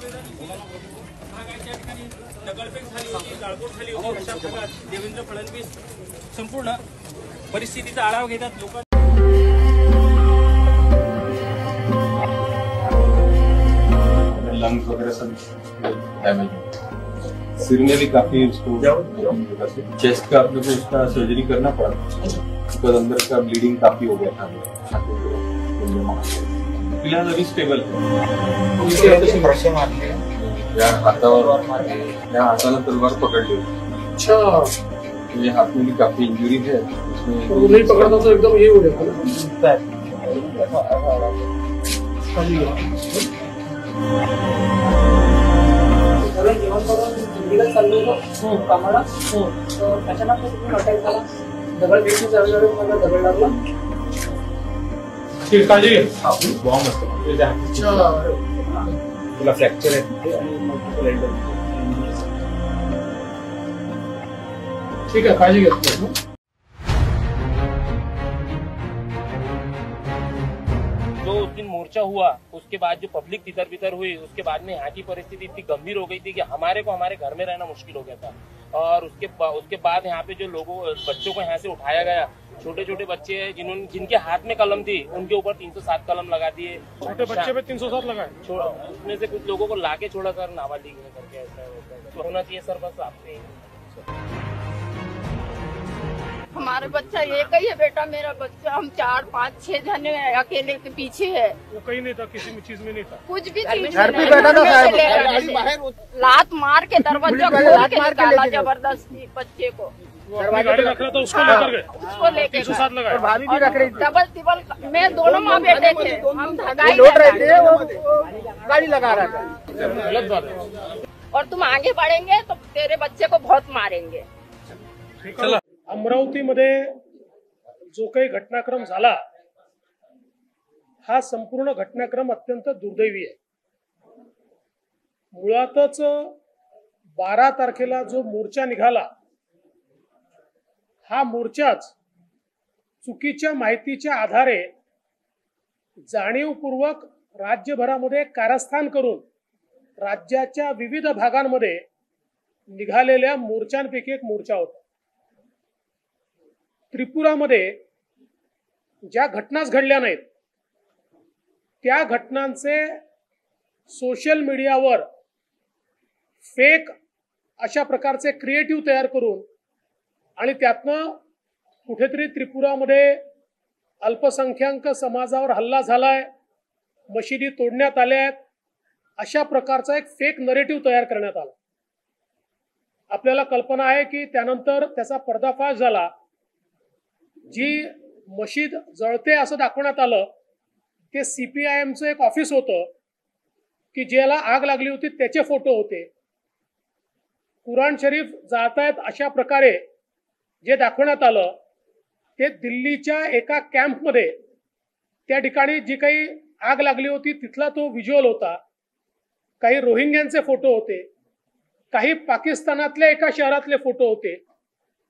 महागाईच्या ठिकाणी दगडफेक झाली होती, गाळबोट झाली होती. अशा भागात देवेंद्र फडणवीस संपूर्ण परिस्थितीचा आढावा घेतात. लोक लंग्स वगैरह सब डैमेज, सिर में भी काफी उसको चेस्ट का अपने को उसका सर्जरी करना पड़ा बिकॉज अंदर का ब्लीडिंग काफी हो गया था. फिलहाल अभी स्टेबल हाथाला तलवार पकड़ ली. अच्छा, ये हाथ में भी काफी इंजरी है. उसमें नहीं पकड़ता तो एकदम ये हो जाता है. जेवण करून दिवस चाललो होतो कामाला, तर त्याच्यानंतर तुम्ही अटॅक झाला. दगड भेटून जागेवर मला दगड लागला. काळजी बॉम्ब असतो. तुला फ्रॅक्चर आहे आणि मल्टिपल एंडल. ठीक आहे, काळजी घेतो. जो उस दिन मोर्चा हुआ उसके बाद जो पब्लिक तितर बितर हुई, उसके बाद में यहाँ की परिस्थिति इतनी गंभीर हो गई थी कि हमारे को हमारे घर में रहना मुश्किल हो गया था. और उसके बाद यहाँ पे जो बच्चों को यहाँ से उठाया गया, छोटे छोटे बच्चे हैं जिनके हाथ में कलम थी, उनके ऊपर 307 कलम लगा दिए. छोटे बच्चे पे 307 लगाए. उसमें से कुछ लोगों को लाके छोड़ा सर, नाबालिग करके. ऐसा होना चाहिए सर, बस आपसे. हमारा बच्चा एक ही है बेटा, मेरा बच्चा. हम 4, 5, 6 जने अकेले के पीछे है. वो कहीं नहीं था, किसी चीज में नहीं था. कुछ भी चीज घर पे बैठा था. लात मार के दरवाजा खोल के निकाला जबरदस्ती बच्चे को. गाड़ी रख रहा था, उसको लेकर गए. उसको लेके 307 लगाए. भाभी भी रख रही थी. डबल टिबल में दोनों माँ बेटे थे. हम धगाई लौट रहे थे, वो गाड़ी लगा रहा था. गलत बात है. और तुम आगे बढ़ेंगे तो तेरे बच्चे को बहुत मारेंगे. चला. अमरावतीमध्ये जो काही घटनाक्रम झाला, हा संपूर्ण घटनाक्रम अत्यंत दुर्दैवी आहे. मुळातच 12 तारखेला जो मोर्चा निघाला, हा मोर्चाच चुकीच्या माहितीच्या आधारे जाणीवपूर्वक राज्यभरामध्ये कारस्थान करून राज्याच्या विविध भागांमध्ये निघालेल्या मोर्चांपैकी एक मोर्चा होता. त्रिपुरामध्ये ज्या घटनाच घडल्या नाहीत, त्या घटनांचे सोशल मीडियावर फेक अशा प्रकारचे क्रिएटिव्ह तयार करून आणि त्यातनं कुठेतरी त्रिपुरामध्ये अल्पसंख्याक समाजावर हल्ला झालाय, मशिदी तोडण्यात आल्या आहेत, अशा प्रकारचा एक फेक नरेटिव्ह तयार करण्यात आला. आपल्याला कल्पना आहे की त्यानंतर त्याचा पर्दाफाश झाला. जी मशीद जळते असं दाखवण्यात आलं, ते CPIMचं एक ऑफिस होतं की ज्याला आग लागली होती, त्याचे फोटो होते. कुराण शरीफ जाळतायत अशा प्रकारे जे दाखवण्यात आलं, ते दिल्लीच्या एका कॅम्पमध्ये त्या ठिकाणी जी काही आग लागली होती तिथला तो व्हिज्युअल होता. काही रोहिंग्यांचे फोटो होते, काही पाकिस्तानातल्या एका शहरातले फोटो होते.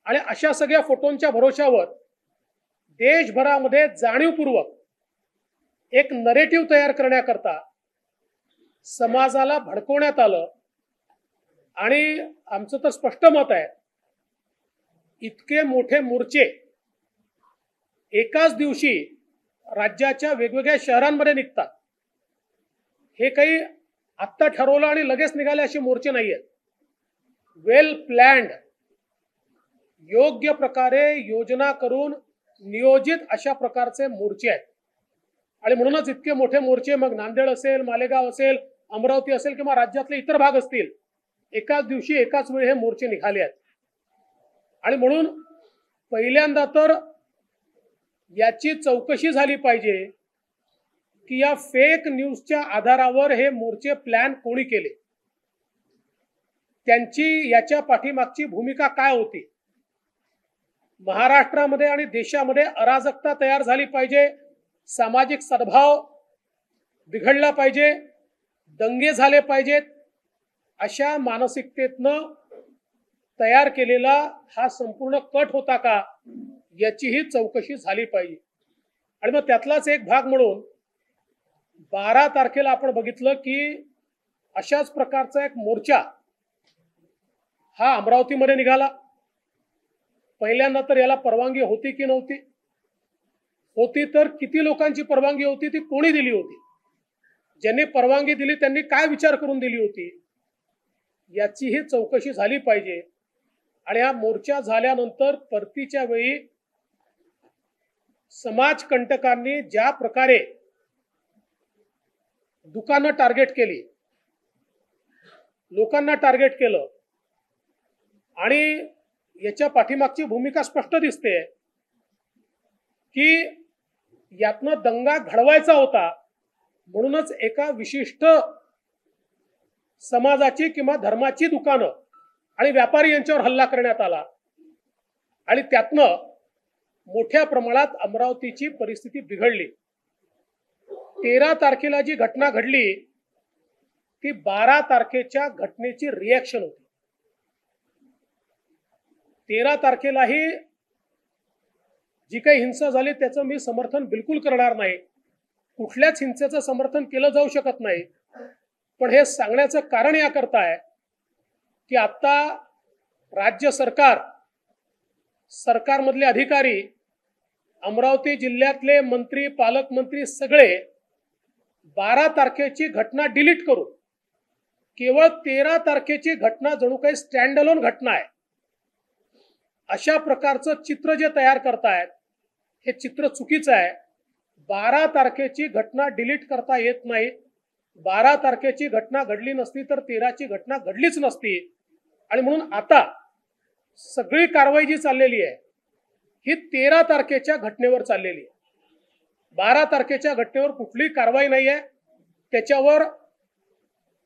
आणि अशा सगळ्या फोटोंच्या भरोशावर देशभरामध्ये जाणीवपूर्वक एक नरेटिव्ह तयार करण्याकरता समाजाला भडकवण्यात आलं. आणि आमचं तर स्पष्ट मत आहे, इतके मोठे मोर्चे एकाच दिवशी राज्याच्या वेगवेगळ्या शहरांमध्ये निघतात, हे काही आत्ता ठरवलं आणि लगेच निघाले असे मोर्चे नाही आहेत. वेल प्लॅन्ड, योग्य प्रकारे योजना करून नियोजित अशा प्रकारचे मोर्चे आहेत. आणि म्हणूनच इतके मोठे मोर्चे, मग नांदेड असेल, मालेगाव असेल, अमरावती असेल किंवा राज्यातले इतर भाग असतील, एकाच दिवशी एकाच वेळी हे मोर्चे निघाले आहेत. आणि म्हणून पहिल्यांदा तर याची चौकशी झाली पाहिजे की या फेक न्यूजच्या आधारावर हे मोर्चे प्लॅन कोणी केले, त्यांची याच्या पाठीमागची भूमिका काय होती. महाराष्ट्रामध्ये आणि देशामध्ये अराजकता तयार झाली पाहिजे, सामाजिक सद्भाव बिघडला पाहिजे, दंगे झाले पाहिजेत, अशा मानसिकतेतनं तयार केलेला हा संपूर्ण कट होता का, याचीही चौकशी झाली पाहिजे. आणि मग त्यातलाच एक भाग म्हणून 12 तारखेला आपण बघितलं की अशाच प्रकारचा एक मोर्चा हा अमरावतीमध्ये निघाला. पहिल्यांदा तर याला परवानगी होती की नव्हती, होती तर किती लोकांची परवानगी होती, ती कोणी दिली होती, ज्यांनी परवानगी दिली त्यांनी काय विचार करून दिली होती, याचीही चौकशी झाली पाहिजे. आणि हा मोर्चा झाल्यानंतर परतीच्या वेळी समाजकंटकांनी ज्या प्रकारे दुकानं टार्गेट केली, लोकांना टार्गेट केलं, आणि याच्या पाठीमागची भूमिका स्पष्ट दिसते की यातनं दंगा घडवायचा होता, म्हणूनच एका विशिष्ट समाजाची किंवा धर्माची दुकानं आणि व्यापारी यांच्यावर हल्ला करण्यात आला. आणि त्यातनं मोठ्या प्रमाणात अमरावतीची परिस्थिती बिघडली. 13 तारखेला जी घटना घडली ती 12 तारखेच्या घटनेची रिॲक्शन होती. 13 तारखेलाही जी काही हिंसा झाली त्याचं मी समर्थन बिलकुल करणार नाही, कुठल्याच हिंसेचं समर्थन केलं जाऊ शकत नाही. पण हे सांगण्याचं कारण याकरता आहे की आता राज्य सरकारमधले अधिकारी, अमरावती जिल्ह्यातले मंत्री, पालकमंत्री सगळे 12 तारखेची घटना डिलीट करून केवळ 13 तारखेची घटना जणू काही स्टँड अलोन घटना आहे अशा प्रकारचं चित्र जे तयार करतायत हे चित्र चुकीचं आहे. 12 तारखेची घटना डिलीट करता येत नाही. 12 तारखेची घटना घडली नसती तर 13ची घटना घडलीच नसती. आणि म्हणून आता सगळी कारवाई जी चाललेली आहे ही 13 तारखेच्या घटनेवर चाललेली आहे. 12 तारखेच्या घटनेवर कुठलीही कारवाई नाही आहे. त्याच्यावर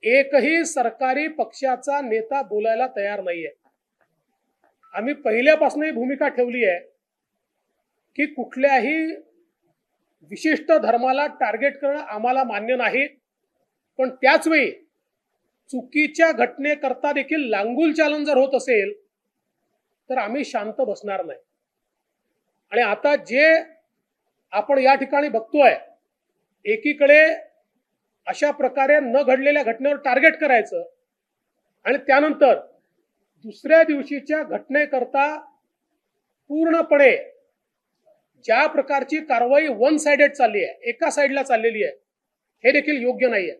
एकही सरकारी पक्षाचा नेता बोलायला तयार नाहीये. आम्ही पहिल्यापासून ही भूमिका ठेवली आहे की कुठल्याही विशिष्ट धर्माला टार्गेट करणं आम्हाला मान्य नाही, पण त्याच वेळी चुकीच्या घटनेकरता देखील लांगुल चालन जर होत असेल तर आम्ही शांत बसणार नाही. आणि आता जे आपण या ठिकाणी बघतोय, एकीकडे अशा प्रकारे न घडलेल्या घटनेवर टार्गेट करायचं आणि त्यानंतर दुसऱ्या दिवशीच्या घटनेकरता पूर्णपणे ज्या प्रकारची कारवाई वन साइडेड चालली आहे, एका साईडला चाललेली आहे, हे देखील योग्य नाही आहे.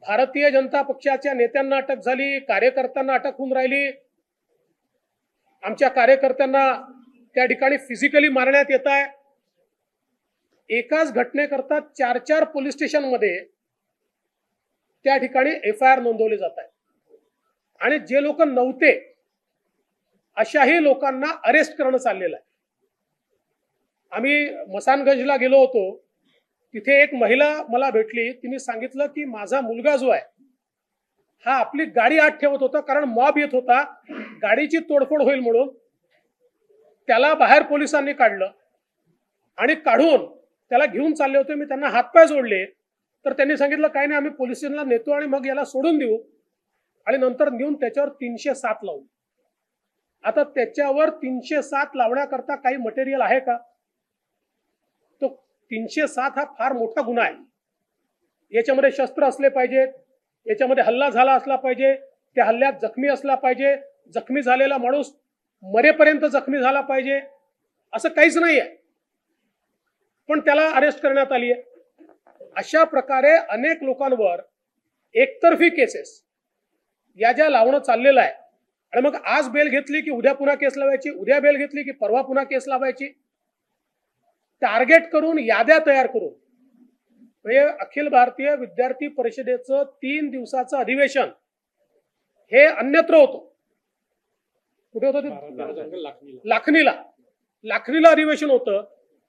भारतीय जनता पक्षाच्या नेत्यांना अटक झाली, कार्यकर्त्यांना अटक होऊन राहिली. आमच्या कार्यकर्त्यांना त्या ठिकाणी फिजिकली मारण्यात येत आहे. एकाच घटनेकरता 4 पोलीस स्टेशनमध्ये त्या ठिकाणी FIR नोंदवले जात आहे. आणि जे लोक नव्हते अशाही लोकांना अरेस्ट करणं चाललेलं आहे. आम्ही मसानगंजला गेलो होतो, तिथे एक महिला मला भेटली. तिने सांगितलं की माझा मुलगा जो आहे हा आपली गाडी आत ठेवत होता, कारण मॉब येत होता, गाडीची तोडफोड होईल म्हणून. त्याला बाहेर पोलिसांनी काढलं आणि काढून त्याला घेऊन चालले होते. मी त्यांना हातपाय जोडले तर त्यांनी सांगितलं काही नाही, आम्ही पोलीस स्टेशनला नेतो आणि मग याला सोडून देऊ. आणि नंतर नेऊन त्याच्यावर 307 लावू. आता त्याच्यावर 307 लावण्याकरता काही मटेरियल आहे का? तो 307 हा फार मोठा गुन्हा आहे. याच्यामध्ये शस्त्र असले पाहिजेत, याच्यामध्ये हल्ला झाला असला पाहिजे, त्या हल्ल्यात जखमी असला पाहिजे, जखमी झालेला माणूस मरेपर्यंत जखमी झाला पाहिजे, असं काहीच नाही आहे. पण त्याला अरेस्ट करण्यात आली आहे. अशा प्रकारे अनेक लोकांवर एकतर्फी केसेस या ज्या लावणं चाललेलं आहे. आणि मग आज बेल घेतली की उद्या पुन्हा केस लावायची, उद्या बेल घेतली की परवा पुन्हा केस लावायची. टार्गेट करून याद्या तयार करून म्हणजे अखिल भारतीय विद्यार्थी परिषदेचं 3 दिवसाचं अधिवेशन हे अन्यत्र होतं. कुठे होतं? लाखनीला अधिवेशन होतं.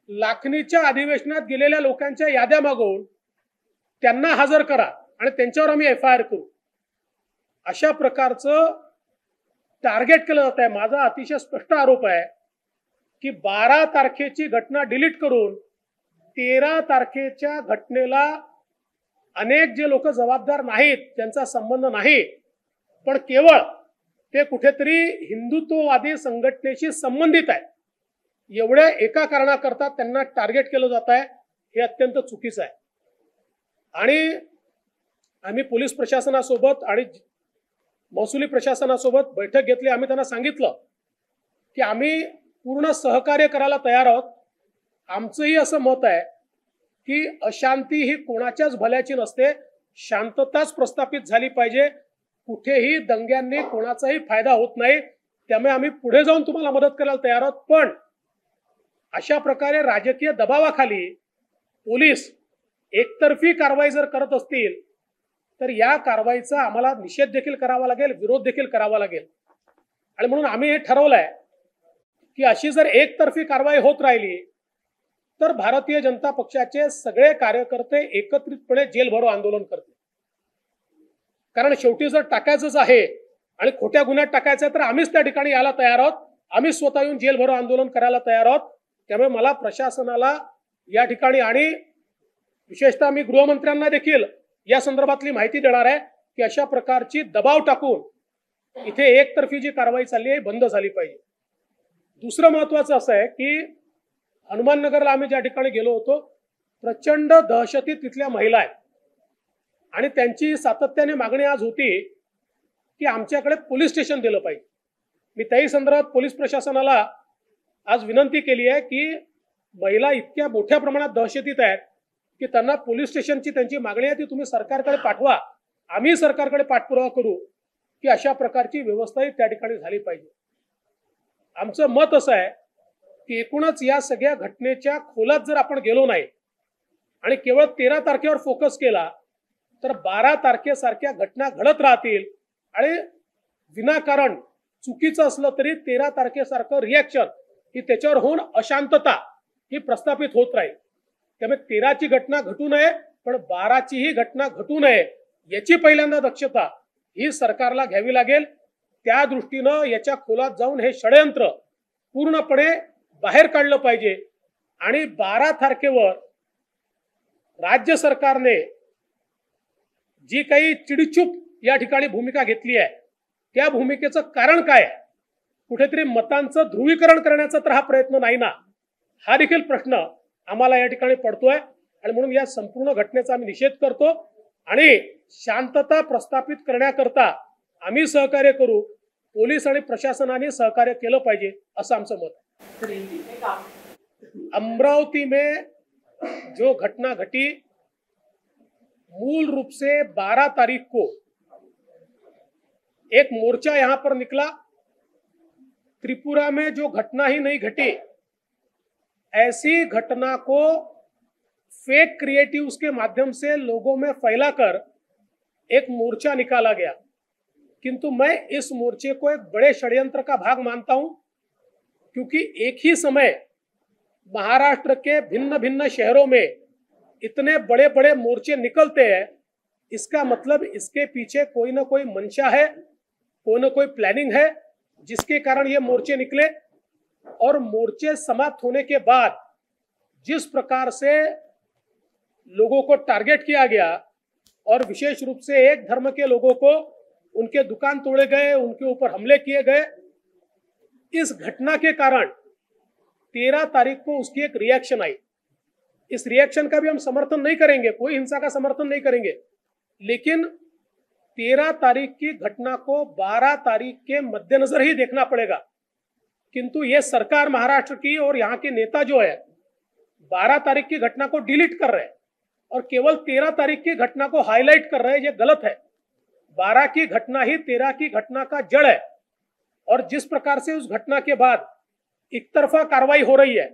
लाखनीच्या अधिवेशनात गेलेल्या लोकांच्या याद्या मागवून त्यांना हजर करा आणि त्यांच्यावर आम्ही FIR करू, अशा प्रकारचं टार्गेट केलं जात आहे. माझा अतिशय स्पष्ट आरोप आहे की 12 तारखेची घटना डिलीट करून 13 तारखेच्या घटनेला अनेक जे लोक जबाबदार नाहीत, ज्यांचा संबंध नाही, पण केवळ ते कुठेतरी हिंदुत्ववादी संघटनेशी संबंधित आहे, एवढ्या एका कारणाकरता त्यांना टार्गेट केलं जात आहे. हे अत्यंत चुकीचं आहे. आणि आम्ही पोलीस प्रशासनासोबत आणि महसुली प्रशासनासोबत बैठक घेतली. आम्ही त्यांना सांगितलं की आम्ही पूर्ण सहकार्य करायला तयार आहोत. आमचंही असं मत आहे की अशांती ही कोणाच्याच भल्याची नसते, शांतताच प्रस्थापित झाली पाहिजे. कुठेही दंग्यांनी कोणाचाही फायदा होत नाही. त्यामुळे आम्ही पुढे जाऊन तुम्हाला मदत करायला तयार आहोत. पण अशा प्रकारे राजकीय दबावाखाली पोलीस एकतर्फी कारवाई जर करत असतील तर या कारवाईचा आम्हाला निषेध देखील करावा लागेल, विरोध देखील करावा लागेल. आणि म्हणून आम्ही हे ठरवलंय की अशी जर एकतर्फी कारवाई होत राहिली तर भारतीय जनता पक्षाचे सगळे कार्यकर्ते एकत्रितपणे जेल भरो आंदोलन करतील. कारण शेवटी जर टाकायचंच आहे आणि खोट्या गुन्ह्यात टाकायचं तर आम्हीच त्या ठिकाणी यायला तयार आहोत. आम्ही स्वतः येऊन जेल भरो आंदोलन करायला तयार आहोत. त्यामुळे मला प्रशासनाला या ठिकाणी आणि विशेषतः मी गृहमंत्र्यांना देखील या संदर्भातली माहिती देणार आहे की अशा प्रकारची दबाव टाकून इथे एकतर्फी जी कारवाई चालली आहे बंद झाली पाहिजे. दुसरं महत्वाचं असं आहे की हनुमाननगरला आम्ही ज्या ठिकाणी गेलो होतो, प्रचंड दहशतीत तिथल्या महिला आहेत आणि त्यांची सातत्याने मागणी आज होती की आमच्याकडे पोलीस स्टेशन दिलं पाहिजे. मी त्याही संदर्भात पोलीस प्रशासनाला आज विनंती केली आहे की महिला इतक्या मोठ्या प्रमाणात दहशतीत आहेत की त्यांना पोलीस स्टेशनची त्यांची मागणी आहे ती तुम्ही सरकारकडे पाठवा. आम्ही सरकारकडे पाठपुरावा करू की अशा प्रकारची व्यवस्थाही त्या ठिकाणी झाली पाहिजे. आमचं मत असं आहे की एकूणच या सगळ्या घटनेच्या खोलात जर आपण गेलो नाही आणि केवळ 13 तारखेवर फोकस केला तर 12 तारखेसारख्या घटना घडत राहतील आणि विनाकारण चुकीचं असलं तरी 13 तारखेसारखं रिॲक्शन ही त्याच्यावर होऊन अशांतता ही प्रस्थापित होत राहील. त्यामुळे 13ची घटना घटू नये पण 12चीही घटना घटू नये याची पहिल्यांदा दक्षता ही सरकारला घ्यावी लागेल. त्या दृष्टीनं याच्या खोलात जाऊन हे षडयंत्र पूर्णपणे बाहेर काढलं पाहिजे. आणि 12 तारखेवर राज्य सरकारने जी काही चिडीचूप या ठिकाणी भूमिका घेतली आहे त्या भूमिकेचं कारण काय आहे? कुठेतरी मतांचं ध्रुवीकरण करण्याचा तर हा प्रयत्न नाही ना, हा देखील प्रश्न आम्हाला या ठिकाणी पडतोय. आणि म्हणून या संपूर्ण घटनेचा आम्ही निषेध करतो आणि शांतता प्रस्थापित करण्याकरता आम्ही सहकार्य करू. पोलीस आणि प्रशासनाने सहकार्य केलं पाहिजे असं आमचं मत आहे. अमरावती में जो घटना घटी मूल रूप से 12 तारीख को एक मोर्चा यहां पर निकला. त्रिपुरा में जो घटना ही नहीं घटी ऐसी घटना को फेक क्रिएटिव्स के माध्यम से लोगों में फैलाकर एक मोर्चा निकाला गया. किंतु मैं इस मोर्चे को एक बड़े षड्यंत्र का भाग मानता हूं क्योंकि एक ही समय महाराष्ट्र के भिन्न भिन्न शहरों में इतने बड़े बड़े मोर्चे निकलते हैं. इसका मतलब इसके पीछे कोई ना कोई मंशा है, कोई ना कोई प्लानिंग है जिसके कारण ये मोर्चे निकले. और मोर्चे समाप्त होने के बाद जिस प्रकार से लोगों को टारगेट किया गया और विशेष रूप से एक धर्म के लोगों को उनके दुकान तोड़े गए, उनके ऊपर हमले किए गए, इस घटना के कारण 13 तारीख को उसकी एक रिएक्शन आई. इस रिएक्शन का भी हम समर्थन नहीं करेंगे, कोई हिंसा का समर्थन नहीं करेंगे, लेकिन 13 तारीख की घटना को 12 तारीख के मद्देनजर ही देखना पड़ेगा. किंतु ये सरकार महाराष्ट्र की और यहाँ के नेता जो है 12 तारीख की घटना को डिलीट कर रहे हैं और केवल 13 तारीख की घटना को हाईलाइट कर रहे हैं. ये गलत है. 12 की घटना ही 13 की घटना का जड़ है. और जिस प्रकार से उस घटना के बाद एक तरफा कार्रवाई हो रही है,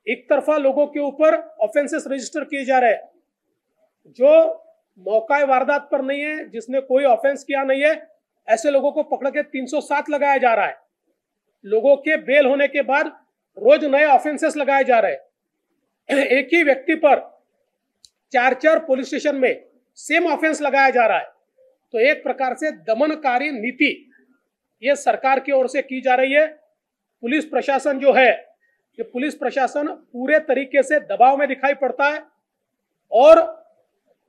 एक तरफा लोगों के ऊपर ऑफेंसेस रजिस्टर किए जा रहे हैं, जो मौका वारदात पर नहीं है, जिसने कोई ऑफेंस किया नहीं है, ऐसे लोगों को पकड़ के 307 लगाया जा रहा है. लोगों के बेल होने के बाद रोज नए ऑफेंसेस लगाए जा रहे हैं. एक ही व्यक्ति पर 4-4 पुलिस स्टेशन में सेम ऑफेंस लगाया जा रहा है. तो एक प्रकार से दमनकारी नीति ये सरकार की ओर से की जा रही है. पुलिस प्रशासन जो है, ये पुलिस प्रशासन पूरे तरीके से दबाव में दिखाई पड़ता है और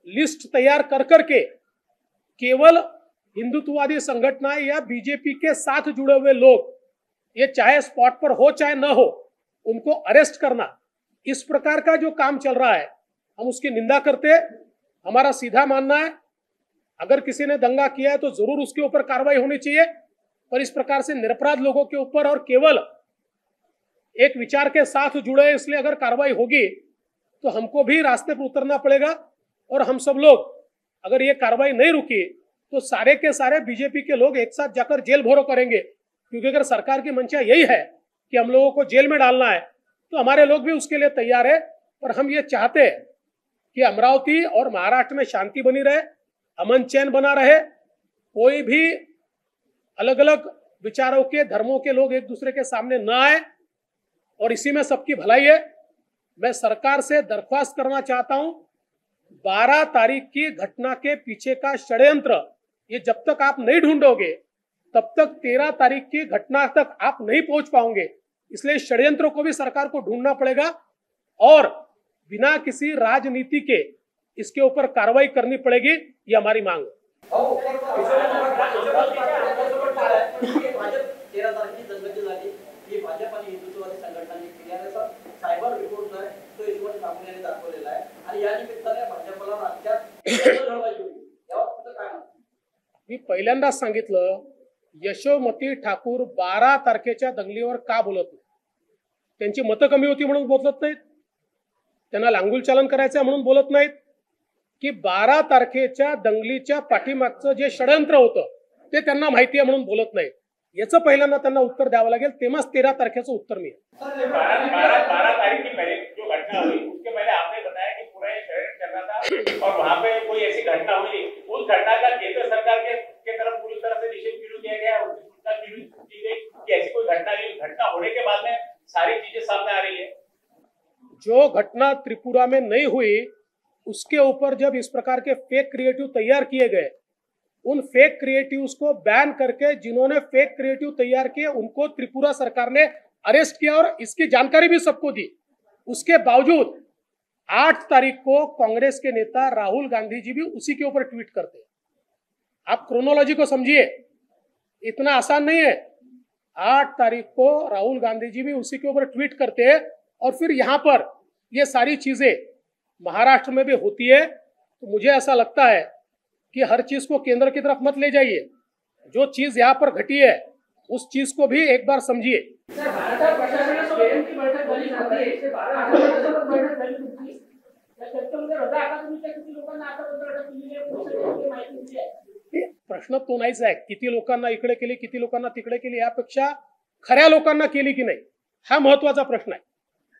लिस्ट तैयार कर करके केवल हिंदुत्ववादी संगठनाएं या बीजेपी के साथ जुड़े हुए लोग, ये चाहे स्पॉट पर हो चाहे न हो, उनको अरेस्ट करना, इस प्रकार का जो काम चल रहा है हम उसकी निंदा करते हैं. हमारा सीधा मानना है अगर किसी ने दंगा किया है तो जरूर उसके ऊपर कार्रवाई होनी चाहिए, पर इस प्रकार से निरपराध लोगों के ऊपर और केवल एक विचार के साथ जुड़े इसलिए अगर कार्रवाई होगी तो हमको भी रास्ते पर उतरना पड़ेगा। और हम सब लोग अगर ये कार्रवाई नहीं रुकी तो सारे के सारे बीजेपी के लोग एक साथ जाकर जेल भरो करेंगे, क्योंकि अगर सरकार की मंशा यही है कि हम लोगों को जेल में डालना है तो हमारे लोग भी उसके लिए तैयार है। पर हम ये चाहते हैं कि अमरावती और महाराष्ट्र में शांति बनी रहे, अमन चैन बना रहे, कोई भी अलग अलग विचारों के धर्मों के लोग एक दूसरे के सामने न आए, और इसी में सबकी भलाई है। मैं सरकार से दरख्वास्त करना चाहता हूं, 12 तारीख की घटना के पीछे का षड्यंत्र ये जब तक आप नहीं ढूंढोगे तब तक 13 तारीख की घटना तक आप नहीं पहुंच पाओगे। इसलिए षड्यंत्र को भी सरकार को ढूंढना पड़ेगा और बिना किसी राजनीति के इसके ऊपर कार्रवाई करनी पड़ेगी, ये हमारी मांग है। मी पहिल्यांदाच सांगितलं, यशोमती ठाकूर 12 तारखेच्या दंगलीवर का बोलत नाही? त्यांची मतं कमी होती म्हणून बोलत नाहीत, त्यांना लांगुल चालन करायचं म्हणून बोलत नाहीत, की 12 तारखेच्या दंगलीच्या पाठीमागचं जे षड्यंत्र होतं ते त्यांना माहिती आहे म्हणून बोलत नाहीत? याचं पहिल्यांदा त्यांना उत्तर द्यावं लागेल, तेव्हाच 13 तारखेचं उत्तर मिळेल। 12 तारीख की पहले जो घटना हुई उसके पहले आपने बताया कि पूरा शहर चल रहा था और वहां पे कोई ऐसी घटना हुई, उस घटना का केंद्र सरकार के तरफ पूरी तरह से निषेध क्यों किया गया, उसकी सूचना क्यों दी गई कि ऐसी कोई घटना नहीं? घटना होने के बाद में सारी चीजें सामने आ रही है। जो घटना त्रिपुरा में नहीं हुई उसके ऊपर जब इस प्रकार के फेक क्रिएटिव तैयार किए गए, उन फेक क्रिएटिव्स को बैन करके जिन्होंने फेक क्रिएटिव तैयार किए उनको त्रिपुरा सरकार ने अरेस्ट किया और इसकी जानकारी भी सबको दी। उसके बावजूद 8 तारीख को कांग्रेस के नेता राहुल गांधी जी भी उसी के ऊपर ट्वीट करते हैं। आप क्रोनोलॉजी को समझिए, इतना आसान नहीं है। 8 तारीख को राहुल गांधी जी भी उसी के ऊपर ट्वीट करते हैं और फिर यहाँ पर ये सारी चीजें महाराष्ट्र में भी होती है। तो मुझे ऐसा लगता है कि हर चीज को केंद्र की तरफ मत ले जाइए, जो चीज यहाँ पर घटी है उस चीज को भी एक बार समझिए। प्रश्न तो नाहीच आहे किती लोकांना इकडे केली किती लोकांना तिकडे केली, यापेक्षा खऱ्या लोकांना केली की नाही हा महत्वाचा प्रश्न आहे।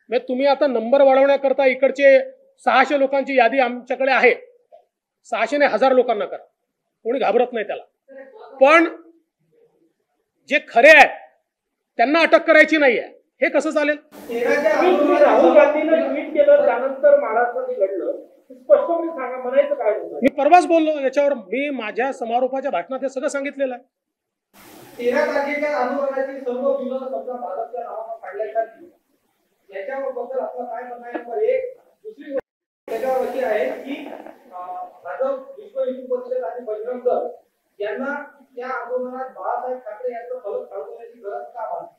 मी तुम्ही आता नंबर वाढवण्याकरता इकडचे 600 लोकांची यादी आमच्याकडे आहे, 600 ने 1000 लोकांना करा, कोणी घाबरत नाही त्याला, पण जे खरे आहेत त्यांना अटक करायची नाहीये, हे कसं चालेल? राहुल गांधीने ट्विट केलं त्यानंतर महाराष्ट्रात घडलं, स्पष्टपणे सांगा, म्हणायचं काय? मी परवाच बोललो याच्यावर, मी माझ्या समारोपाच्या भाषणात हे सगळं सांगितलेलं आहे। 13 तारखेच्या आंदोलनाची सर्व विरोध समजा भाजपच्या नावानं काढल्याच्या याच्याबद्दल आपलं काय म्हणणं आहे? नंबर 1 दुसरी गोष्ट त्याच्यावर अशी आहे की भाजप, विश्व हिंदू परिषद आणि बजरंग दल यांना त्या आंदोलनात बाळासाहेब ठाकरे यांचं फलक फडकवण्याची गरज का भासली?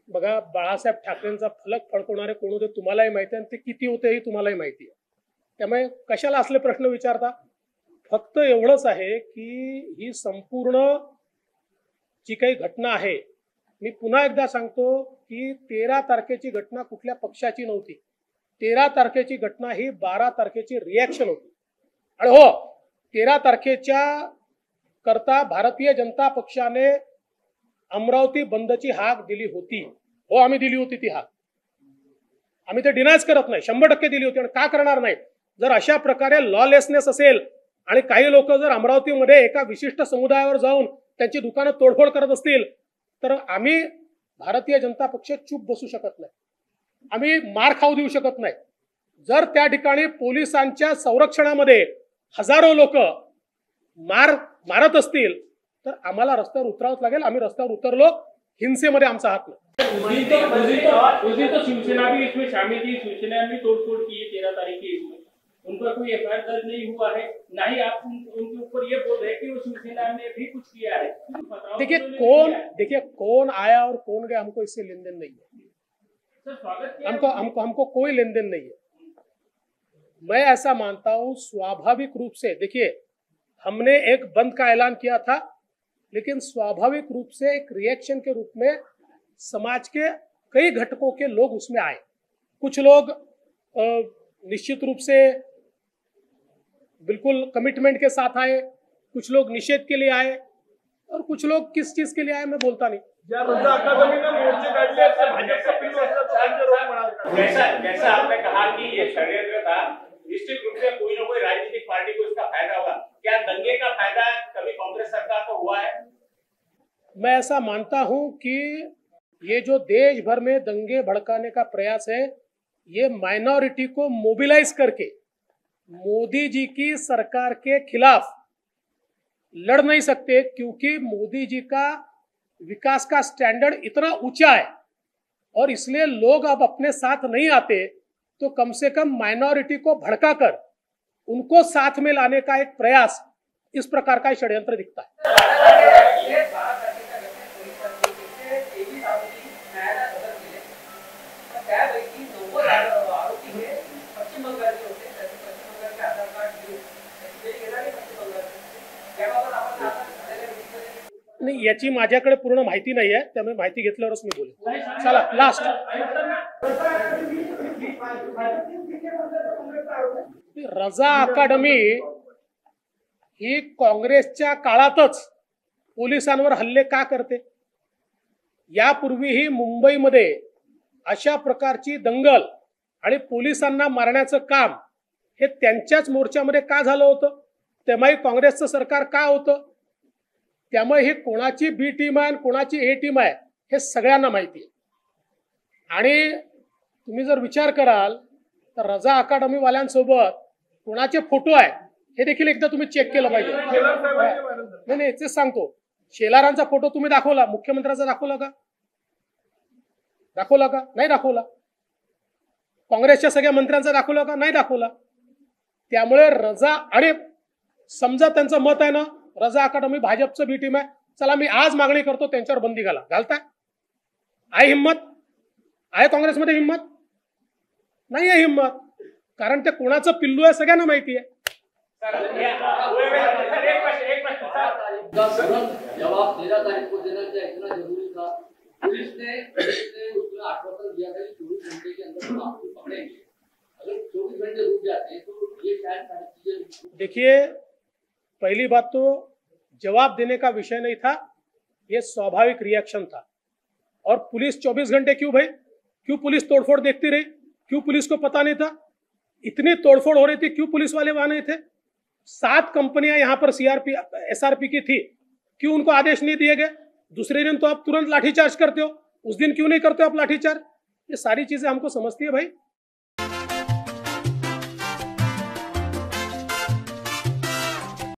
बघा, बाळासाहेब ठाकरेंचा फलक फडकवणारे कोण होते तुम्हालाही माहिती आहे आणि ते किती होते हे तुम्हालाही माहिती आहे, त्यामुळे कशाला असले प्रश्न विचारता? फक्त एवढंच आहे की ही संपूर्ण जी काही घटना आहे, मी पुन्हा एकदा सांगतो की 13 तारखेची घटना कुठल्या पक्षाची नव्हती, 13 तारखेची घटना ही 12 तारखेची रिॲक्शन होती। आणि हो, 13 तारखेच्या करता भारतीय जनता पक्षाने अमरावती बंदची हाक दिली होती। हो, आम्ही दिली होती ती हाक, आम्ही ते डिनायच करत नाही, 100% दिली होती। आणि का करणार नाही? जर अशा प्रकारे लॉलेसनेस असेल आणि काही लोक जर अमरावतीमध्ये एका विशिष्ट समुदायावर जाऊन त्यांची दुकानं तोडफोड करत असतील तर आम्ही भारतीय जनता पक्ष चूप बसू शकत नाही, आम्ही मार खाऊ देऊ शकत नाही। जर त्या ठिकाणी पोलिसांच्या संरक्षणामध्ये हजारो लोक मारत असतील तर आम्हाला रस्त्यावर उतरावंच लागेल। आम्ही रस्त्यावर उतरलो, हिंसेमध्ये आमचा हात नाही। तो शिवसेना भी इसमें शामिल थी, शिवसेना ने तोड़फोड़ की है 13 तारीख की, इसमें उनका कोई एफआईआर दर्ज नहीं हुआ है, ना ही आप उनके ऊपर ये बोल रहे हैं कि वो शिवसेना ने भी कुछ किया है। देखिए कौन आया और कौन गया, हमको इससे लेन देन नहीं है, हमको कोई लेन देन नहीं है। मैं ऐसा मानता हूं स्वाभाविक रूप से, देखिए हमने एक बंद का ऐलान किया था, लेकिन स्वाभाविक रूप से एक रिएक्शन के रूप में समाज के कई घटकों के लोग उसमें आए। कुछ लोग निश्चित रूप से बिल्कुल कमिटमेंट के साथ आए, कुछ लोग निषेध के लिए आए, और कुछ लोग किस चीज के लिए आए मैं बोलता नहीं। जैसा आपने कहा कि ये षड्यंत्र था, निश्चित रूप से कोई ना कोई राजनीतिक पार्टी को इसका फायदा होगा। क्या दंगे का फायदा कभी कांग्रेस सरकार को हुआ है? मैं ऐसा मानता हूं कि ये जो देश भर में दंगे भड़काने का प्रयास है, ये माइनॉरिटी को मोबिलाइज करके मोदी जी की सरकार के खिलाफ लड़ नहीं सकते, क्योंकि मोदी जी का विकास का स्टैंडर्ड इतना ऊंचा है और इसलिए लोग अब अपने साथ नहीं आते, तो कम से कम माइनॉरिटी को भड़काकर उनको साथ में लाने का एक प्रयास, इस प्रकार का षड्यंत्र दिखता है। नाही, याची माझ्याकडे पूर्ण माहिती नाही आहे, त्यामुळे माहिती घेतल्यावरच मी बोलेन। चला लास्ट, रजा अकादमी ही काँग्रेसच्या काळातच पोलिसांवर हल्ले का करते? यापूर्वीही मुंबईमध्ये अशा प्रकारची दंगल आणि पोलिसांना मारण्याचं काम हे त्यांच्याच मोर्चामध्ये का झालं होतं? तेव्हाही काँग्रेसचं सरकार का होतं? त्यामुळे ही कोणाची बी टीम आहे कोणाची ए टीम आहे हे सगळ्यांना माहिती आहे। आणि तुम्ही जर विचार कराल तर रजा अकादमी वाल्यांसोबत कोणाचे फोटो आहे हे देखील एकदा तुम्ही चेक केलं पाहिजे। नाही, तेच सांगतो, शेलारांचा फोटो तुम्ही दाखवला, मुख्यमंत्र्यांचा दाखवला का? दाखवला का? नाही दाखवला। काँग्रेसच्या सगळ्या मंत्र्यांचा दाखवला का? नाही दाखवला। त्यामुळे रजा, आणि समजा त्यांचं मत आहे ना रजा अकादमी भाजपचं बी टीम आहे, चला मी आज मागणी करतो त्यांच्यावर बंदी घाला, घालताय? आहे हिम्मत? आहे काँग्रेसमध्ये हिम्मत? नाही आहे हिम्मत, कारण ते कोणाचं पिल्लू आहे सगळ्यांना माहिती आहे। जवाब 13 तारीख को देना क्या इतना जरूरी था? पुलिस ने उसमें आश्वासन दिया था कि 24 घंटे के अंदर हम आपको पकड़ेंगे। अगर 24 घंटे रुक जाते हैं तो ये शायद सारी चीजें। देखिए, पहली बात तो जवाब देने का विषय नहीं था, ये स्वाभाविक रिएक्शन था। और पुलिस 24 घंटे क्यों भाई? क्यों पुलिस तोड़फोड़ देखती रही? क्यों पुलिस को पता नहीं था? इतनी तोड़फोड़ हो रही थी, क्यों पुलिस वाले वहां नहीं थे? 7 कंपनियां यहाँ पर सीआरपी एसआरपी की थी, क्यों उनको आदेश नहीं दिए गए? दूसरे दिन तो आप तुरंत लाठीचार्ज करते हो, उस दिन क्यों नहीं करते हो आप लाठीचार्ज? ये सारी चीजें हमको समझती है भाई।